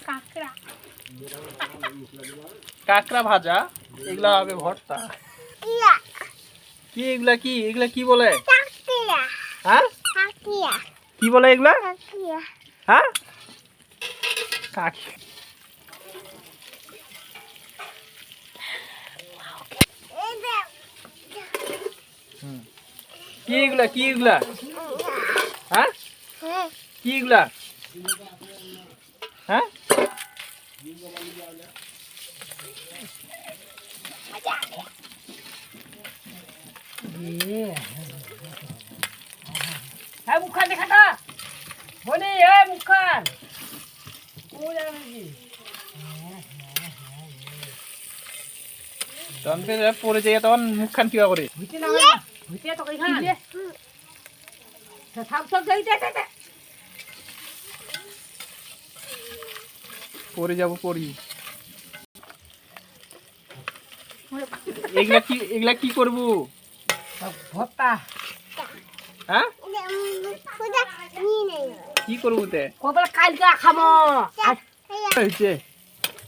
কাঁকড়া কাঁকড়া ভাজা, এগুলা হবে ভর্তা। ইয়া কি এগুলা, কি এগুলা কি বলে? কাঁকড়া হ্যাঁ কাঁকড়া কি বলে এগুলা? কাঁকড়া হ্যাঁ কাকি। কি এগুলা, কি এগুলা? হ্যাঁ কি এগুলা? হ্যাঁ হ্যাঁ মুখখান দেখাটা বলি মুখখান তখন পরে যাই, তখন মুখ খান কিবা করে হইতে না হইতে তো কই খান সব সব যাইতে পরে যাব পরি। এগুলা কি, এগুলা কি করবো? ভর্তা হ্যাঁ খুদা নিয়ে নেই কি করবো তে? কবে কালকে খামো হয়েছে